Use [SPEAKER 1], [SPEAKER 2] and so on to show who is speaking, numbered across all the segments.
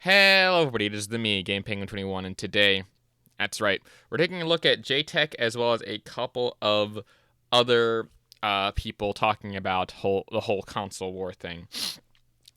[SPEAKER 1] Hello everybody, it is the me, Game Penguin 21, and today, that's right, we're taking a look at JayTech as well as a couple of other people talking about the whole console war thing.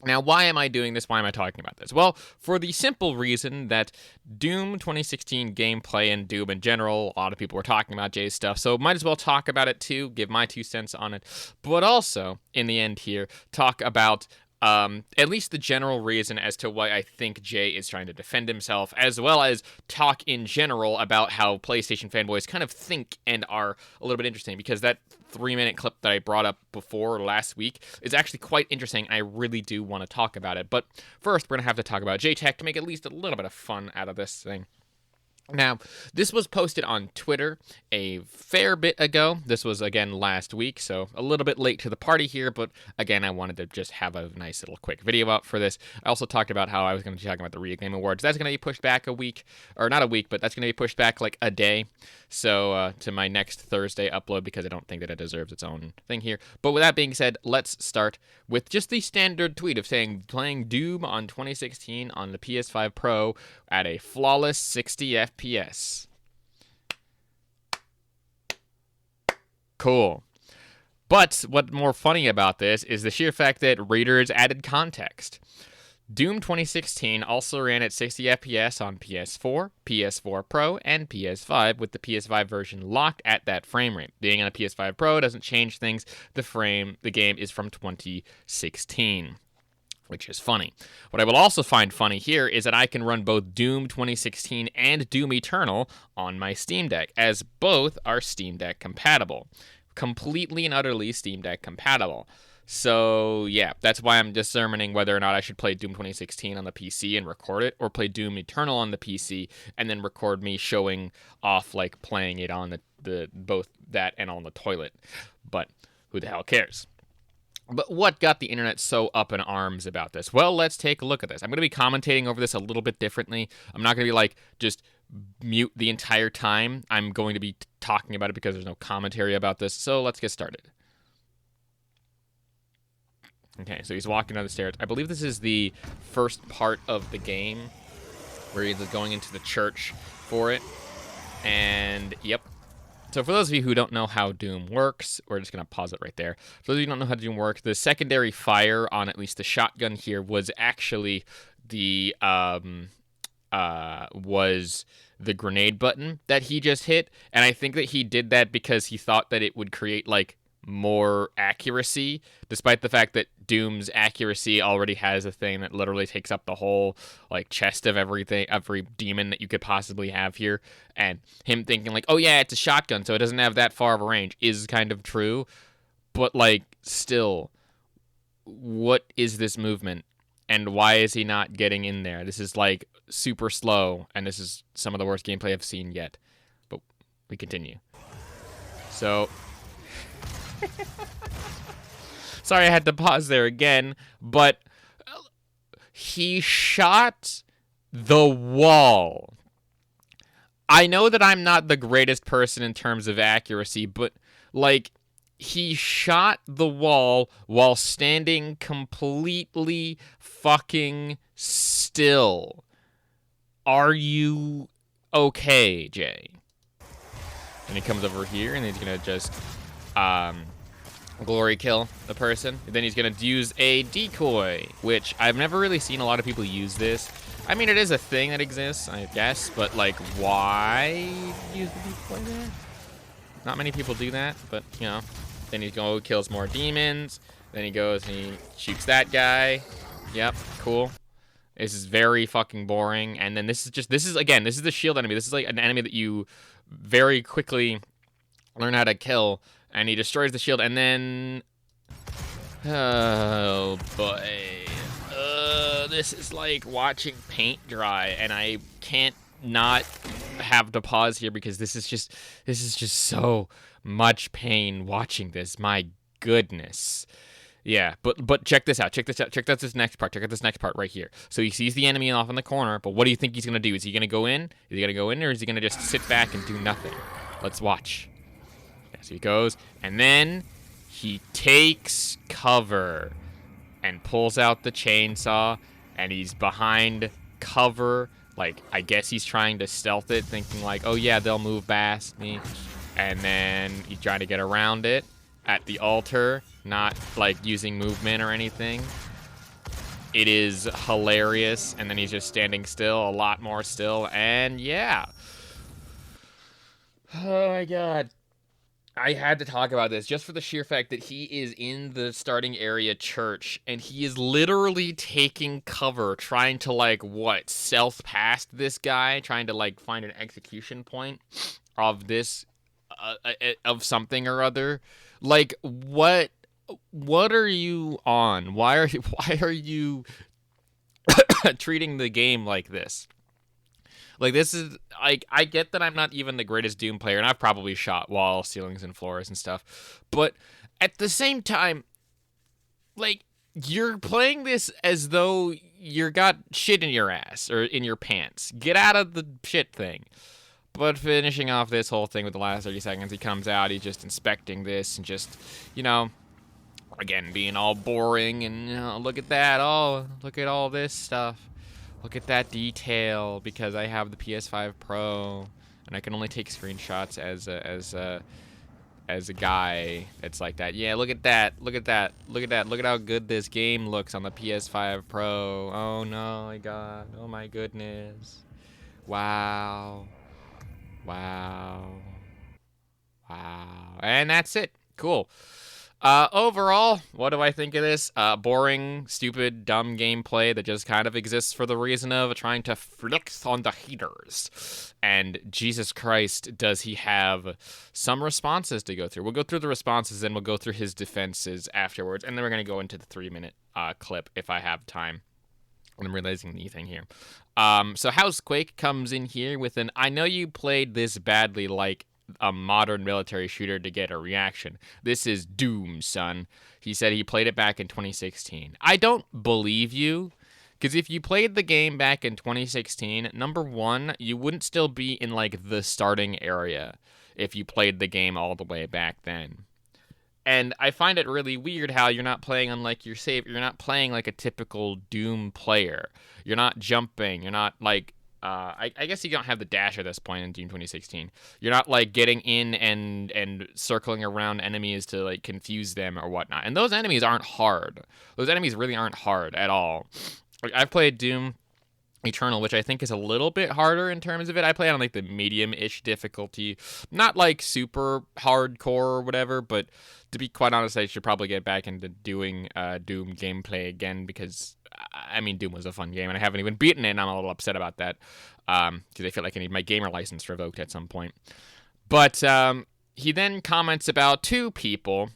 [SPEAKER 1] Now, why am I doing this? Why am I talking about this? Well, for the simple reason that Doom 2016 gameplay and Doom in general, a lot of people were talking about Jay's stuff, so might as well talk about it too, give my 2 cents on it, but also, in the end here, talk about at least the general reason as to why I think Jay is trying to defend himself, as well as talk in general about how PlayStation fanboys kind of think and are a little bit interesting, because that 3-minute clip that I brought up before last week is actually quite interesting, and I really do want to talk about it. But first, we're going to have to talk about JayTech to make at least a little bit of fun out of this thing. Now, this was posted on Twitter a fair bit ago. This was, again, last week, so a little bit late to the party here, but, again, I wanted to just have a nice little quick video out for this. I also talked about how I was going to be talking about the Rio Game Awards. That's going to be pushed back a week, or not a week, but that's going to be pushed back, like, a day, so, to my next Thursday upload, because I don't think that it deserves its own thing here. But with that being said, let's start with just the standard tweet of saying, playing Doom on 2016 on the PS5 Pro at a flawless 60 FPS. Cool. But what's more funny about this is the sheer fact that readers added context. Doom 2016 also ran at 60 FPS on PS4, PS4 Pro, and PS5, with the PS5 version locked at that frame rate. Being on a PS5 Pro doesn't change things. The game is from 2016. Which is funny. What I will also find funny here is that I can run both Doom 2016 and Doom Eternal on my Steam Deck, as both are Steam Deck compatible. Completely and utterly Steam Deck compatible. So, yeah, that's why I'm determining whether or not I should play Doom 2016 on the PC and record it, or play Doom Eternal on the PC and then record me showing off, like, playing it on the both that and on the toilet. But who the hell cares? But what got the internet so up in arms about this? Well, let's take a look at this. I'm going to be commentating over this a little bit differently. I'm not going to be like, just mute the entire time. I'm going to be talking about it because there's no commentary about this. So let's get started. Okay, so he's walking down the stairs. I believe this is the first part of the game where he's going into the church for it. And, yep. So for those of you who don't know how Doom works, we're just going to pause it right there. For those of you who don't know how Doom works, the secondary fire on at least the shotgun here was actually the grenade button that he just hit. And I think that he did that because he thought that it would create, like, more accuracy, despite the fact that Doom's accuracy already has a thing that literally takes up the whole, like, chest of everything, every demon that you could possibly have here. And him thinking, like, oh yeah, it's a shotgun, so it doesn't have that far of a range, is kind of true. But, like, still, what is this movement? And why is he not getting in there? This is, like, super slow, and this is some of the worst gameplay I've seen yet. But we continue. So... Sorry I had to pause there again, but he shot the wall. I know that I'm not the greatest person in terms of accuracy, but, like, he shot the wall while standing completely fucking still. Are you okay, Jay? And he comes over here, and he's gonna just... glory kill the person. And then he's gonna use a decoy, which I've never really seen a lot of people use this. I mean, it is a thing that exists, I guess, but, like, why use the decoy there? Not many people do that, but, you know. Then he goes, kills more demons. Then he goes and he shoots that guy. Yep, cool. This is very fucking boring. And then this is the shield enemy. This is, like, an enemy that you very quickly learn how to kill. And he destroys the shield, and then... Oh, boy. This is like watching paint dry, and I can't not have to pause here because this is just so much pain watching this. My goodness. Yeah, but check this out. Check out this next part. Check out this next part right here. So he sees the enemy off in the corner, but what do you think he's going to do? Is he going to go in? Is he going to go in, or is he going to just sit back and do nothing? Let's watch. So he goes, and then he takes cover and pulls out the chainsaw, and he's behind cover. Like, I guess he's trying to stealth it, thinking like, oh yeah, they'll move past me. And then he's trying to get around it at the altar, not like using movement or anything. It is hilarious. And then he's just standing still, a lot more still. And yeah. Oh my god. I had to talk about this just for the sheer fact that he is in the starting area church and he is literally taking cover, trying to like stealth past this guy, trying to like find an execution point of this of something or other. Like what are you on? Why are you treating the game like this? Like, this is, like, I get that I'm not even the greatest Doom player, and I've probably shot walls, ceilings, and floors and stuff, but at the same time, like, you're playing this as though you got shit in your ass, or in your pants. Get out of the shit thing. But finishing off this whole thing with the last 30 seconds, he comes out, he's just inspecting this, and just, you know, again, being all boring, and, you know, look at that, oh, look at all this stuff. Look at that detail, because I have the PS5 Pro, and I can only take screenshots as a guy that's like that. Yeah, look at that. Look at that. Look at that. Look at how good this game looks on the PS5 Pro. Oh no, my god. Oh my goodness. Wow. Wow. Wow. And that's it. Cool. Overall, what do I think of this? Boring, stupid, dumb gameplay that just kind of exists for the reason of trying to flex on the haters. And Jesus Christ, does he have some responses to go through? We'll go through the responses, and we'll go through his defenses afterwards, and then we're going to go into the 3-minute clip if I have time. I'm realizing the thing here. So Housequake comes in here with an, I know you played this badly, like a modern military shooter to get a reaction. This is Doom, son. He said he played it back in 2016. I don't believe you, because if you played the game back in 2016, number one, you wouldn't still be in like the starting area if you played the game all the way back then. And I find it really weird how you're not playing on like your save. You're not playing like a typical Doom player. You're not jumping. You're not like I guess you don't have the dash at this point in Doom 2016. You're not like getting in and circling around enemies to like confuse them or whatnot. And those enemies aren't hard. Those enemies really aren't hard at all. Like, I've played Doom Eternal, which I think is a little bit harder in terms of it. I play on like the medium-ish difficulty, not like super hardcore or whatever, but to be quite honest, I should probably get back into doing Doom gameplay again, because I mean, Doom was a fun game, and I haven't even beaten it, and I'm a little upset about that, because I feel like I need my gamer license revoked at some point. But he then comments about two people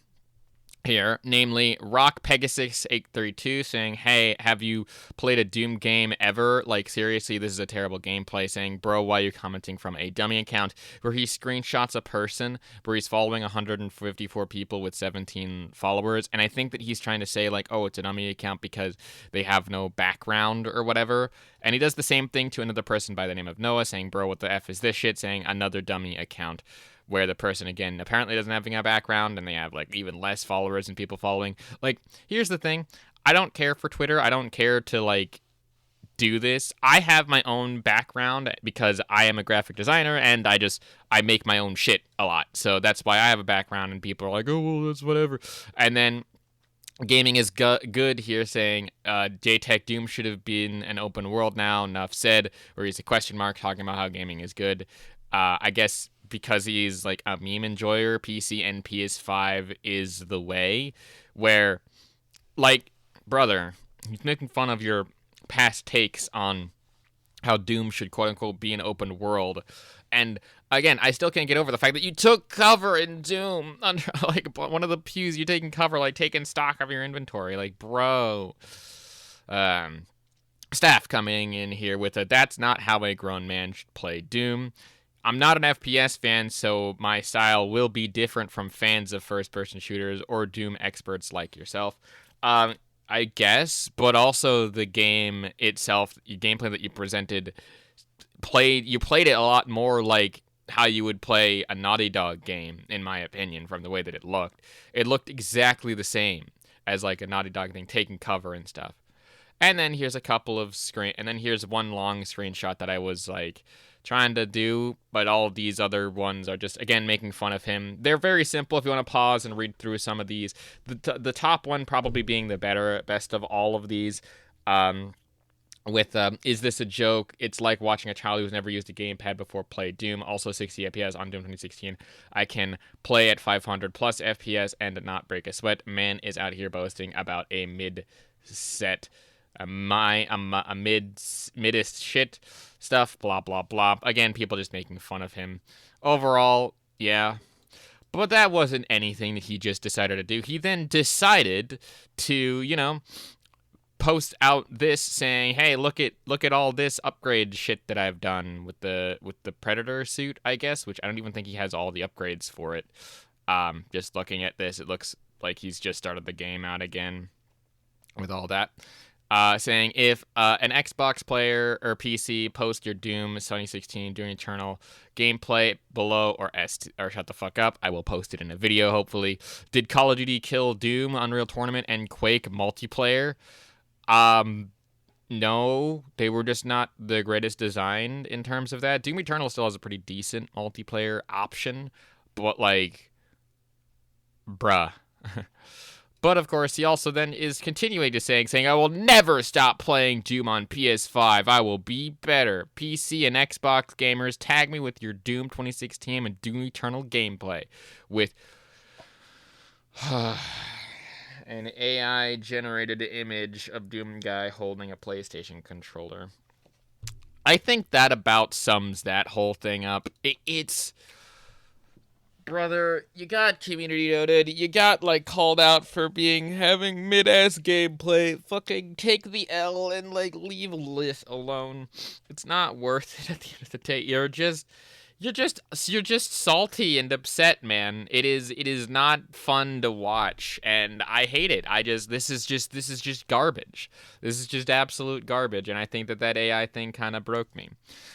[SPEAKER 1] here, namely Rock Pegasus 832, saying, hey, have you played a Doom game ever? Like, seriously, this is a terrible gameplay. Saying, bro, why are you commenting from a dummy account where he screenshots a person where he's following 154 people with 17 followers? And I think that he's trying to say, like, oh, it's a dummy account because they have no background or whatever. And he does the same thing to another person by the name of Noah, saying, bro, what the F is this shit? Saying, another dummy account, where the person, again, apparently doesn't have a background, and they have, like, even less followers and people following. Like, here's the thing. I don't care for Twitter. I don't care to, like, do this. I have my own background because I am a graphic designer, and I make my own shit a lot. So that's why I have a background, and people are like, oh, well, that's whatever. And then gaming is good here, saying JayTech Doom should have been an open world now. Enough said, where he's a question mark talking about how gaming is good. I guess because he's like a meme enjoyer, PC and PS5 is the way, where, like, brother, he's making fun of your past takes on how Doom should quote-unquote be an open world. And again, I still can't get over the fact that you took cover in Doom under, like, one of the pews. You're taking cover, like, taking stock of your inventory. Like, bro. Staff coming in here with a, that's not how a grown man should play Doom. I'm not an FPS fan, so my style will be different from fans of first-person shooters or Doom experts like yourself. I guess, but also the game itself, the gameplay that you presented, you played it a lot more like how you would play a Naughty Dog game, in my opinion, from the way that it looked. It looked exactly the same as like a Naughty Dog thing, taking cover and stuff. And then here's a couple of and then here's one long screenshot that I was like trying to do, but all of these other ones are just, again, making fun of him. They're very simple if you want to pause and read through some of these. The top one probably being the best of all of these. With is this a joke? It's like watching a child who's never used a gamepad before play Doom. Also 60 FPS on Doom 2016. I can play at 500 plus FPS and not break a sweat. Man is out here boasting about a mid-set, midest shit stuff. Blah blah blah. Again, people just making fun of him. Overall, yeah. But that wasn't anything that he just decided to do. He then decided to, post out this saying, "Hey, look at all this upgrade shit that I've done with the Predator suit, I guess," which I don't even think he has all the upgrades for it. Just looking at this, it looks like he's just started the game out again with all that. Saying if an Xbox player or PC post your Doom 2016 Doom Eternal gameplay below or shut the fuck up, I will post it in a video hopefully. Did Call of Duty kill Doom, Unreal Tournament, and Quake multiplayer? No, they were just not the greatest designed in terms of that. Doom Eternal still has a pretty decent multiplayer option, but like, bruh. But of course, he also then is continuing to saying, I will never stop playing Doom on PS5. I will be better. PC and Xbox gamers, tag me with your Doom 2016 and Doom Eternal gameplay with an AI-generated image of Doom guy holding a PlayStation controller. I think that about sums that whole thing up. It's... Brother, you got community noted, you got, like, called out for having mid-ass gameplay. Fucking take the L and, like, leave Lith alone. It's not worth it at the end of the day. You're just salty and upset, man. It is not fun to watch, and I hate it. This is just garbage. This is just absolute garbage, and I think that AI thing kind of broke me.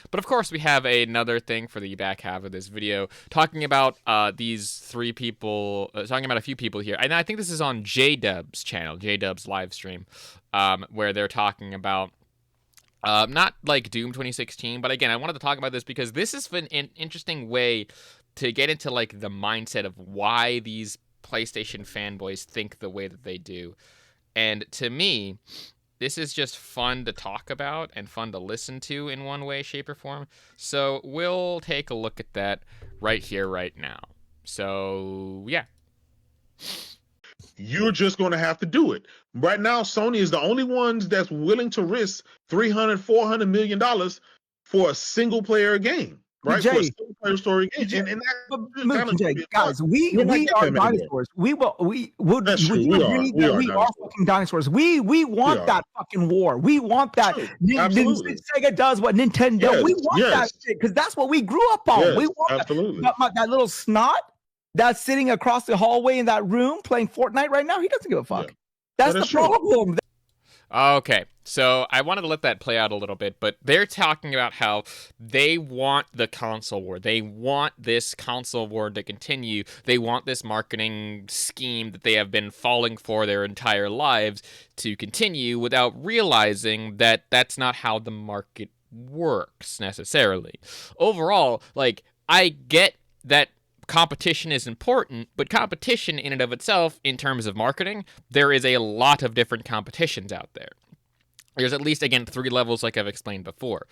[SPEAKER 1] But of course, we have another thing for the back half of this video, talking about these three people, talking about a few people here, and I think this is on JDub's channel, JDub's live stream, where they're talking about not like Doom 2016, but again, I wanted to talk about this because this is an interesting way to get into like the mindset of why these PlayStation fanboys think the way that they do. And to me, this is just fun to talk about and fun to listen to in one way, shape, or form. So we'll take a look at that right here, right now. So, yeah.
[SPEAKER 2] You're just going to have to do it. Right now, Sony is the only ones that's willing to risk $300, $400 million for a single player game, right?
[SPEAKER 3] Jay,
[SPEAKER 2] for a single player story game. And
[SPEAKER 3] Jay, guys, we are dinosaurs. We are fucking dinosaurs. We want that fucking war. We want that. Sega does what Nintendo. Yes, we want that shit because that's what we grew up on. We want that little snot that's sitting across the hallway in that room playing Fortnite right now. He doesn't give a fuck. That's the problem.
[SPEAKER 1] Okay, so I wanted to let that play out a little bit, but they're talking about how they want the console war. They want this console war to continue. They want this marketing scheme that they have been falling for their entire lives to continue without realizing that that's not how the market works necessarily. Overall, like, I get that competition is important, but competition in and of itself, in terms of marketing, there is a lot of different competitions out there. There's at least, again, 3 levels like I've explained before.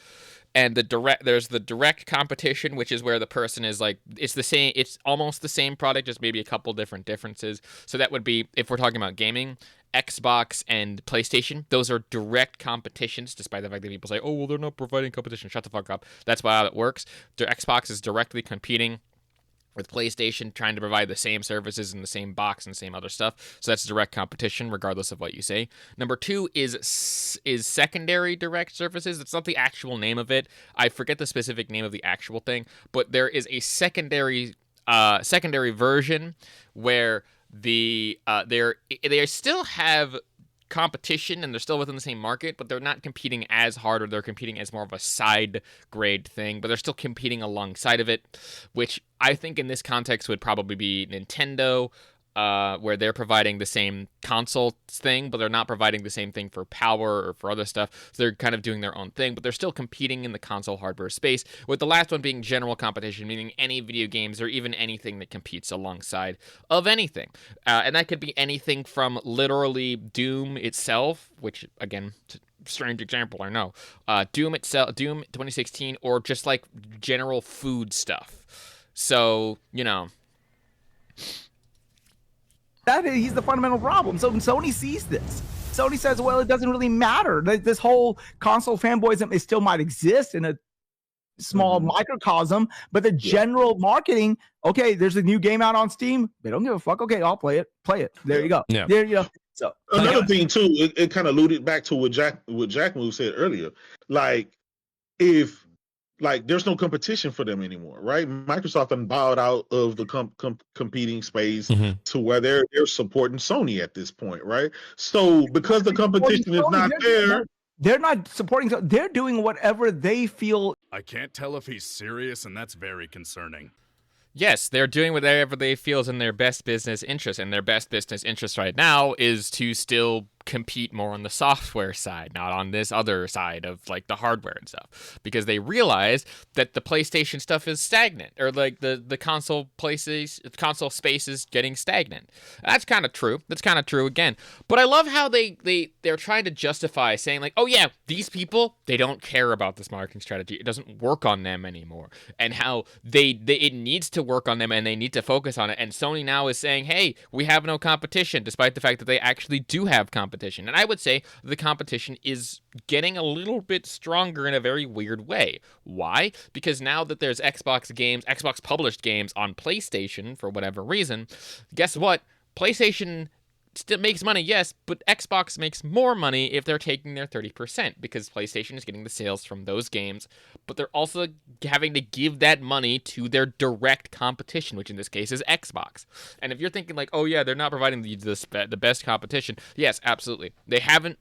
[SPEAKER 1] And there's the direct competition, which is where the person is like, it's almost the same product, just maybe a couple different differences. So that would be, if we're talking about gaming, Xbox and PlayStation, those are direct competitions, despite the fact that people say, oh, well, they're not providing competition. Shut the fuck up. That's how it works. The Xbox is directly competing with PlayStation, trying to provide the same services in the same box and the same other stuff. So that's direct competition, regardless of what you say. Number 2 is secondary direct services. It's not the actual name of it. I forget the specific name of the actual thing, but there is a secondary version where they still have competition and they're still within the same market, but they're not competing as hard, or they're competing as more of a side grade thing, but they're still competing alongside of it, which I think in this context would probably be Nintendo, where they're providing the same console thing, but they're not providing the same thing for power or for other stuff. So they're kind of doing their own thing, but they're still competing in the console hardware space, with the last one being general competition, meaning any video games or even anything that competes alongside of anything. And that could be anything from literally Doom itself, which, again, strange example, I know. Doom itself, Doom 2016, or just like general food stuff. So, you know.
[SPEAKER 3] He's the fundamental problem. So Sony sees this. Sony says, well, it doesn't really matter. This whole console fanboyism, it still might exist in a small microcosm, but the general marketing, okay, there's a new game out on Steam. They don't give a fuck. Okay, I'll play it. There you go. Yeah. There you go. So
[SPEAKER 2] another thing too, it kind of alluded back to what Jack Move said earlier. Like, if there's no competition for them anymore, right? Microsoft done bowed out of the competing space to where they're supporting Sony at this point, right? So because the competition is not there,
[SPEAKER 3] they're not supporting. They're doing whatever they feel.
[SPEAKER 4] I can't tell if he's serious, and that's very concerning.
[SPEAKER 1] Yes, they're doing whatever they feel is in their best business interest, and their best business interest right now is to still compete more on the software side, not on this other side of like the hardware and stuff, because they realize that the PlayStation stuff is stagnant, or like the console space is getting stagnant. That's kind of true. That's kind of true again. But I love how they're trying to justify saying like, oh yeah, these people, they don't care about this marketing strategy. It doesn't work on them anymore, and how it needs to work on them and they need to focus on it. And Sony now is saying, hey, we have no competition, despite the fact that they actually do have competition. And I would say the competition is getting a little bit stronger in a very weird way. Why? Because now that there's Xbox published games on PlayStation for whatever reason, guess what? PlayStation still makes money, yes, but Xbox makes more money if they're taking their 30%, because PlayStation is getting the sales from those games, but they're also having to give that money to their direct competition, which in this case is Xbox. And if you're thinking like, oh yeah, they're not providing the best competition, yes, absolutely. They haven't.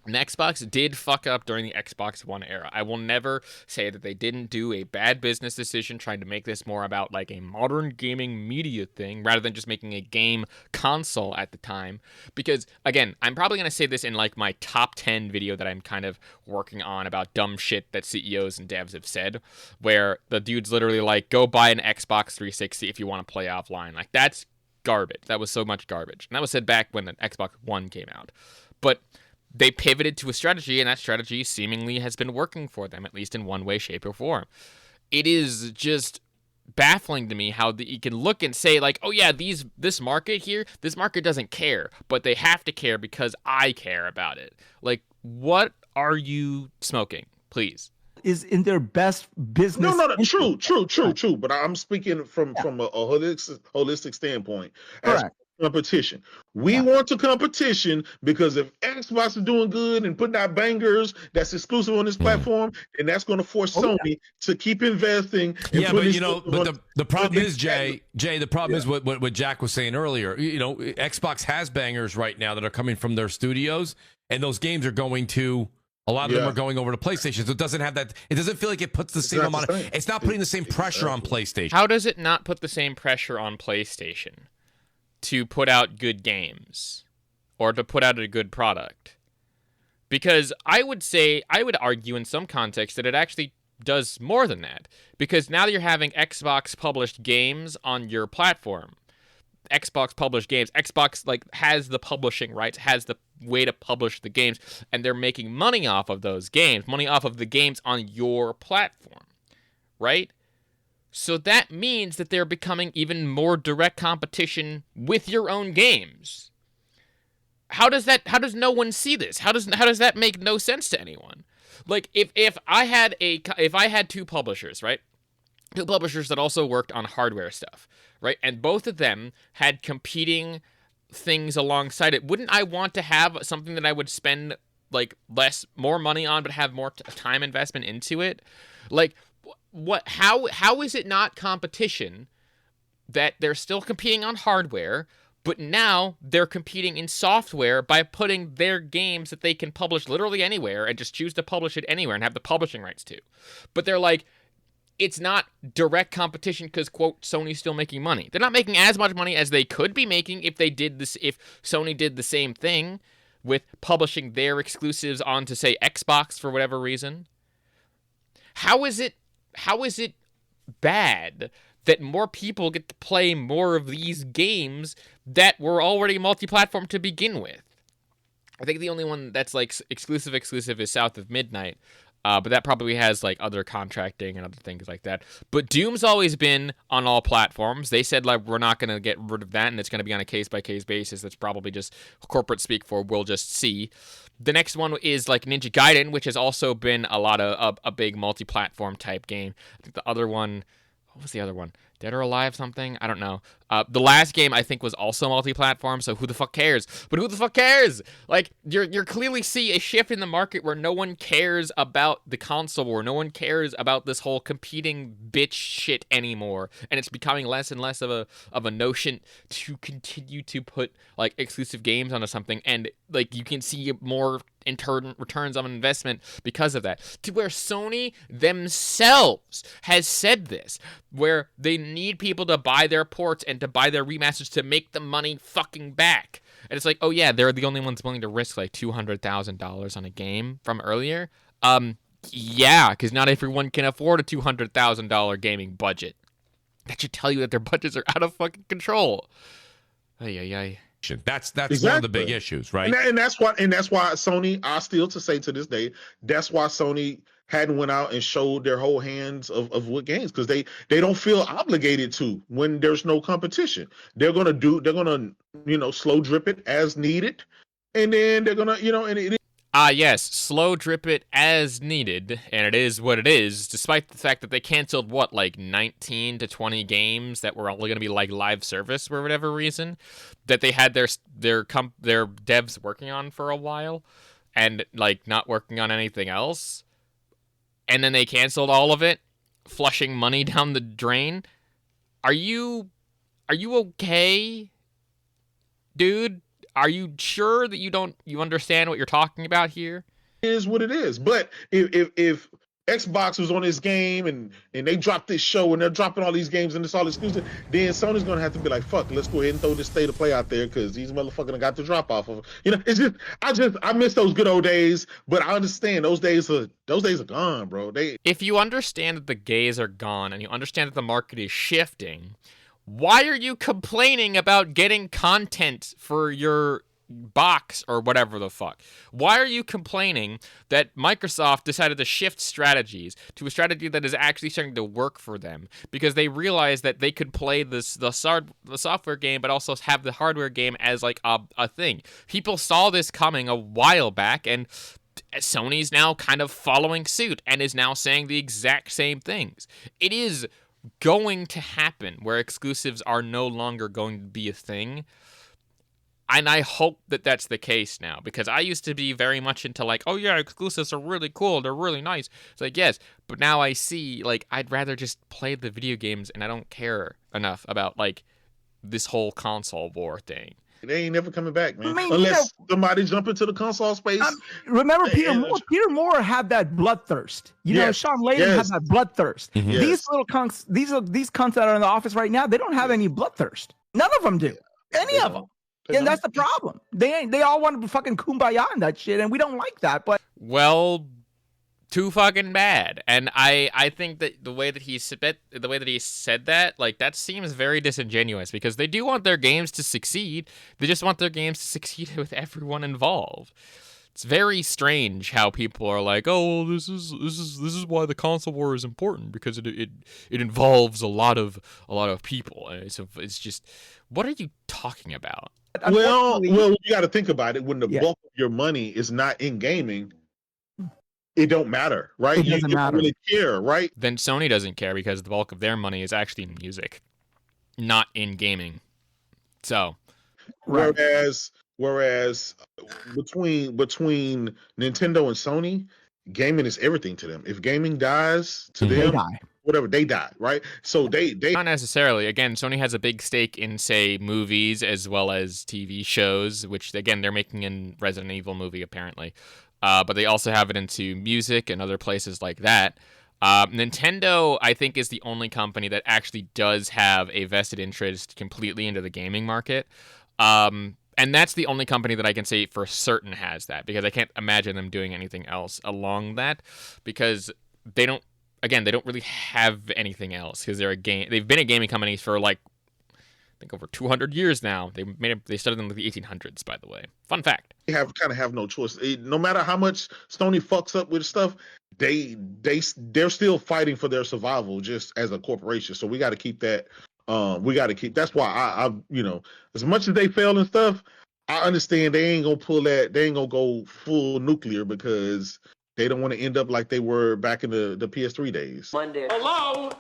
[SPEAKER 1] And Xbox did fuck up during the Xbox One era. I will never say that they didn't do a bad business decision trying to make this more about like a modern gaming media thing rather than just making a game console at the time. Because, again, I'm probably going to say this in like my top 10 video that I'm kind of working on about dumb shit that CEOs and devs have said, where the dude's literally like, go buy an Xbox 360 if you want to play offline. Like, that's garbage. That was so much garbage. And that was said back when the Xbox One came out. But they pivoted to a strategy, and that strategy seemingly has been working for them, at least in one way, shape, or form. It is just baffling to me how you can look and say, like, oh yeah, this market here, this market doesn't care, but they have to care because I care about it. Like, what are you smoking, please?
[SPEAKER 3] Is in their best business.
[SPEAKER 2] No. True. But I'm speaking from a holistic standpoint.
[SPEAKER 3] Correct.
[SPEAKER 2] Competition. We want the competition because if Xbox is doing good and putting out bangers that's exclusive on this platform, and that's going to force Sony to keep investing.
[SPEAKER 5] Yeah, but the problem is, Jay, the problem is what Jack was saying earlier. You know, Xbox has bangers right now that are coming from their studios, and those games are going to. A lot of them are going over to PlayStation, so it doesn't have that. It doesn't feel like it puts the same amount. It's not putting the same pressure on PlayStation.
[SPEAKER 1] How does it not put the same pressure on PlayStation to put out good games or to put out a good product? Because I would argue in some context that it actually does more than that. Because now you're having Xbox published games on your platform. Xbox published games. Xbox has the publishing rights, has the way to publish the games, and they're making money off of those games, money off of the games on your platform, right? So that means that they're becoming even more direct competition with your own games. How does no one see this? How does that make no sense to anyone? Like if I had two publishers, right? Two publishers that also worked on hardware stuff, right? And both of them had competing things alongside it. Wouldn't I want to have something that I would spend more money on, but have more time investment into it? Like, what? How is it not competition that they're still competing on hardware, but now they're competing in software by putting their games that they can publish literally anywhere and just choose to publish it anywhere and have the publishing rights to? But they're like, it's not direct competition because, quote, Sony's still making money. They're not making as much money as they could be making if Sony did the same thing with publishing their exclusives onto, say, Xbox for whatever reason. How is it bad that more people get to play more of these games that were already multi-platform to begin with? I think the only one that's like exclusive is South of Midnight. But that probably has like other contracting and other things like that. But Doom's always been on all platforms. They said like we're not going to get rid of that, and it's going to be on a case-by-case basis. That's probably just corporate speak for we'll just see. The next one is like Ninja Gaiden, which has also been a big multi-platform type game. I think the other one, what was the other one? Dead or Alive something? I don't know. The last game I think was also multi-platform, so who the fuck cares? But who the fuck cares? Like, you're clearly see a shift in the market where no one cares about the console war. No one cares about this whole competing bitch shit anymore. And it's becoming less and less of a notion to continue to put like exclusive games onto something, and like you can see more in turn returns on investment because of that. To where Sony themselves has said this, where they need people to buy their ports and to buy their remasters to make the money fucking back. And it's like, oh yeah, they're the only ones willing to risk like $200,000 on a game from earlier. Yeah, because not everyone can afford a $200,000 gaming budget. That should tell you that their budgets are out of fucking control. Ay.
[SPEAKER 5] That's
[SPEAKER 2] exactly
[SPEAKER 5] one of the big issues, right?
[SPEAKER 2] And that's why Sony, I still to say to this day, that's why Sony hadn't went out and showed their whole hands of what games, because they don't feel obligated to when there's no competition. They're gonna slow drip it as needed, and then they're gonna
[SPEAKER 1] yes, slow drip it as needed, and it is what it is, despite the fact that they canceled, like 19 to 20 games that were only going to be, like, live service for whatever reason, that they had their devs working on for a while, and, like, not working on anything else, and then they canceled all of it, flushing money down the drain. Are you okay, dude? Are you sure that you understand what you're talking about here?
[SPEAKER 2] It is what it is. But if Xbox was on this game and they dropped this show and they're dropping all these games and it's all exclusive, then Sony's gonna have to be like, fuck, let's go ahead and throw this state of play out there because these motherfuckers got the drop off of. It's just I miss those good old days, but I understand those days are gone, bro.
[SPEAKER 1] If you understand that the days are gone and you understand that the market is shifting, why are you complaining about getting content for your box or whatever the fuck? Why are you complaining that Microsoft decided to shift strategies to a strategy that is actually starting to work for them? Because they realized that they could play the software game but also have the hardware game as like a thing. People saw this coming a while back, and Sony's now kind of following suit and is now saying the exact same things. It is going to happen where exclusives are no longer going to be a thing, and I hope that that's the case now, because I used to be very much into like, oh yeah, exclusives are really cool, they're really nice. It's like, yes, but now I see like I'd rather just play the video games, and I don't care enough about like this whole console war thing.
[SPEAKER 2] They ain't never coming back, man. Unless somebody jump into the console space.
[SPEAKER 3] Remember Peter Moore? Peter Moore had that bloodthirst. Sean Layden had that bloodthirst.
[SPEAKER 2] Mm-hmm.
[SPEAKER 3] These little cunts, these cunts that are in the office right now, they don't have any bloodthirst. None of them do. Any of them. And that's the problem. They all want to fucking kumbaya and that shit, and we don't like that. But
[SPEAKER 1] well, too fucking bad. And I think that the way that he said that, like, that seems very disingenuous, because they do want their games to succeed. They just want their games to succeed with everyone involved. It's very strange how people are like, oh, well, this is why the console war is important, because it involves a lot of people. And it's just, what are you talking about?
[SPEAKER 2] Well, you got to think about it. When the bulk of your money is not in gaming, it don't matter, right?
[SPEAKER 3] It doesn't matter.
[SPEAKER 2] Really care, right?
[SPEAKER 1] Then Sony doesn't care, because the bulk of their money is actually in music, not in gaming. So,
[SPEAKER 2] right. Whereas between Nintendo and Sony, gaming is everything to them. If gaming dies to them, whatever, they die, right? So they
[SPEAKER 1] not necessarily. Again, Sony has a big stake in, say, movies as well as TV shows, which again they're making in Resident Evil movie apparently. But they also have it into music and other places like that. Nintendo, I think, is the only company that actually does have a vested interest completely into the gaming market. And that's the only company that I can say for certain has that, because I can't imagine them doing anything else along that, because they don't really have anything else, because they've been a gaming company for like, I think, over 200 years now. They started in the 1800s, by the way. Fun fact.
[SPEAKER 2] They have no choice. No matter how much Sony fucks up with stuff, they're still fighting for their survival just as a corporation. So we got to keep that. That's why I as much as they fail and stuff, I understand they ain't gonna pull that. They ain't gonna go full nuclear, because they don't want to end up like they were back in the PS3 days.
[SPEAKER 6] Monday. Hello?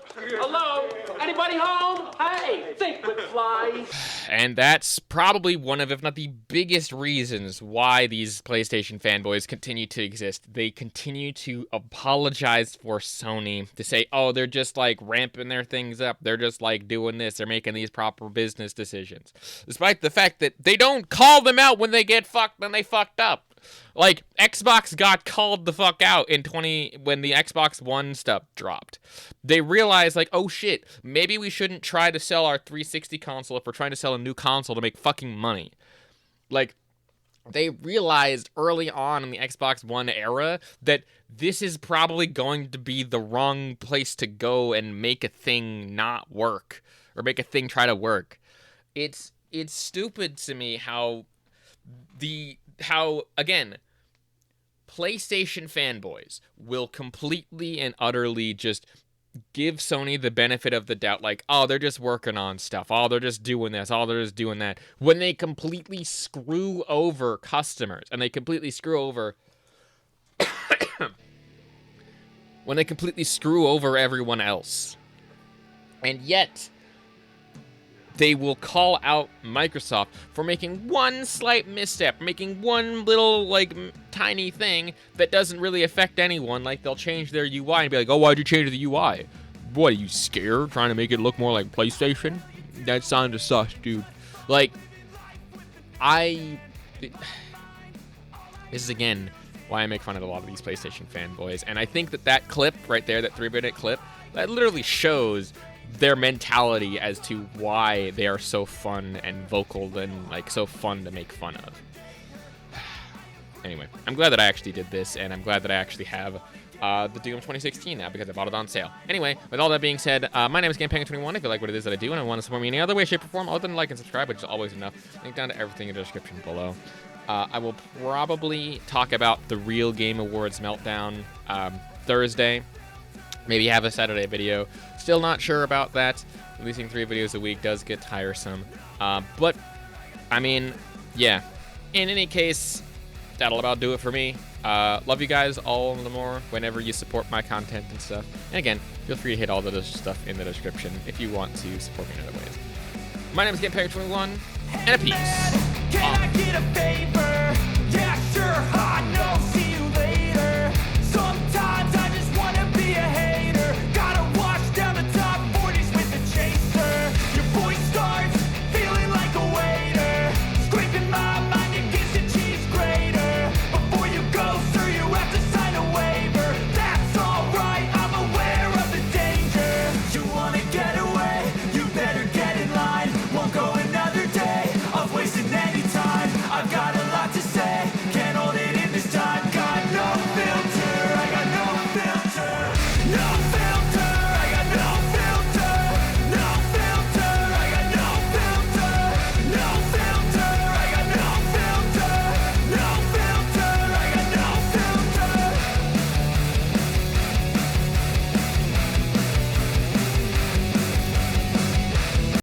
[SPEAKER 6] Anybody home? Hey, think with fly.
[SPEAKER 1] And that's probably one of, if not the biggest reasons why these PlayStation fanboys continue to exist. They continue to apologize for Sony, to say, oh, they're just like ramping their things up. They're just like doing this. They're making these proper business decisions. Despite the fact that they don't call them out when they get fucked, when they fucked up. Like, Xbox got called the fuck out when the Xbox One stuff dropped. They realized, like, oh shit, maybe we shouldn't try to sell our 360 console if we're trying to sell a new console to make fucking money. Like, they realized early on in the Xbox One era that this is probably going to be the wrong place to go and make a thing not work, or make a thing try to work. It's stupid to me how, again, PlayStation fanboys will completely and utterly just give Sony the benefit of the doubt, like, oh, they're just working on stuff, oh, they're just doing this, oh, they're just doing that, when they completely screw over customers, and they completely screw over when they completely screw over everyone else. And yet they will call out Microsoft for making one slight misstep, making one little, like, tiny thing that doesn't really affect anyone. Like, they'll change their UI and be like, oh, why'd you change the UI? What, are you scared, trying to make it look more like PlayStation? That sounded sus, dude. Like, this is, again, why I make fun of a lot of these PlayStation fanboys. And I think that clip right there, that 3-minute clip, that literally shows their mentality as to why they are so fun and vocal and, like, so fun to make fun of. Anyway, I'm glad that I actually did this, and I'm glad that I actually have the Doom 2016 now, because I bought it on sale. Anyway, with all that being said, my name is GamePenguin21. If you like what it is that I do and I want to support me in any other way, shape, or form, other than like and subscribe, which is always enough, link down to everything in the description below. I will probably talk about the Real Game Awards meltdown Thursday. Maybe have a Saturday video. Still not sure about that. Releasing 3 videos a week does get tiresome. But, I mean, yeah. In any case, that'll about do it for me. Love you guys all the more whenever you support my content and stuff. And again, feel free to hit all the stuff in the description if you want to support me in other ways. My name is GamePenguin21, and a peace.
[SPEAKER 7] Can I get a favor? Yeah, sure.